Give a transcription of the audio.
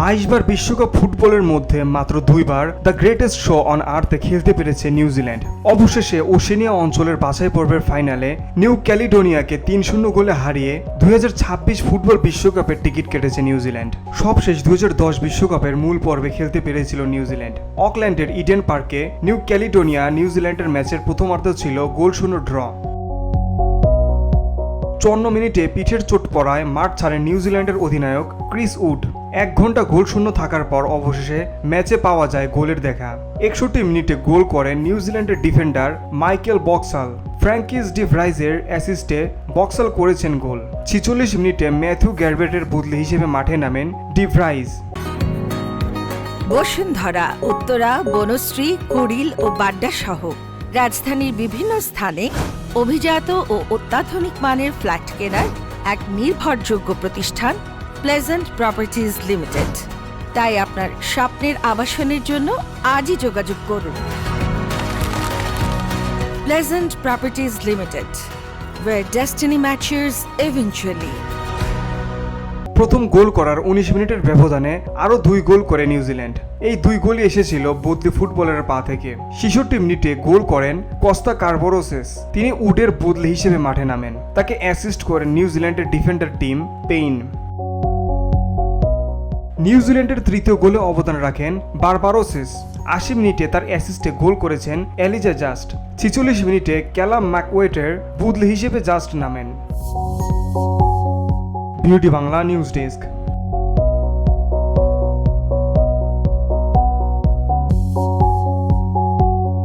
22 বার বিশ্বকাপ ফুটবলের মধ্যে মাত্র 2 বার দ্য গ্রেটেস্ট শো অন আর্থে খেলতে পেরেছে নিউজিল্যান্ড। অবশেষে ওশেনিয়া অঞ্চলের বাছাই পর্বের ফাইনালে নিউ ক্যালিডোনিয়াকে 3-0 গোলে হারিয়ে 2026 ফুটবল বিশ্বকাপের টিকিট কেটেছে নিউজিল্যান্ড। সবশেষ 2010 বিশ্বকাপের মূল পর্বে খেলতে পেরেছিল নিউজিল্যান্ড। অকল্যান্ডের ইডেন পার্কে নিউ ক্যালিডোনিয়া নিউজিল্যান্ডের ম্যাচের প্রথমার্ধ ছিল গোলশূন্য ড্র। 54 মিনিটে পিঠের চোট পড়ায় মাঠ ছাড়েন নিউজিল্যান্ডের অধিনায়ক ক্রিস উড। 1 ঘন্টা গোলশূন্য থাকার পর অবশেষে ম্যাচে পাওয়া যায় গোলের দেখা। 61 মিনিটে গোল করেন নিউজিল্যান্ডের ডিফেন্ডার মাইকেল বক্সাল। ফ্র্যাঙ্কিস ডি ভ্রাইজের অ্যাসিস্টে বক্সাল করেছেন গোল। 46 মিনিটে ম্যাথু গ্যারবেটের বদলি হিসেবে মাঠে নামেন ডি ভ্রাইজ। বসুন্ধরা, উত্তরা, বনশ্রী, কুড়িল ও বাড্ডা সহ রাজধানীর বিভিন্ন স্থানে অভিজাত ও অত্যাধুনিক মানের ফ্ল্যাট কেনার এক নির্ভরযোগ্য প্রতিষ্ঠান প্লেজেন্ট প্রপার্টিজ লিমিটেড। তাই আপনার স্বপ্নের আবাসনের জন্য আজই যোগাযোগ করুন। Pleasant properties limited, where destiny matches eventually. প্রথম গোল করার 19 মিনিটের ব্যবধানে আরও 2 গোল করে নিউজিল্যান্ড। এই 2 গোলই এসেছিল বদলি ফুটবলের পা থেকে। 66 মিনিটে গোল করেন কস্তা কার্বোরোসেস। তিনি উডের বদলি হিসেবে মাঠে নামেন। তাকে অ্যাসিস্ট করেন নিউজিল্যান্ডের ডিফেন্ডার টিম পেইন। নিউজিল্যান্ডের তৃতীয় গোলে অবদান রাখেন বারবারোসেস। 80 মিনিটে তার অ্যাসিস্টে গোল করেছেন এলিজা জাস্ট। 46 মিনিটে ক্যালাম ম্যাকওয়েটের বদলি হিসেবে জাস্ট নামেন। Beauty Bangla news desk.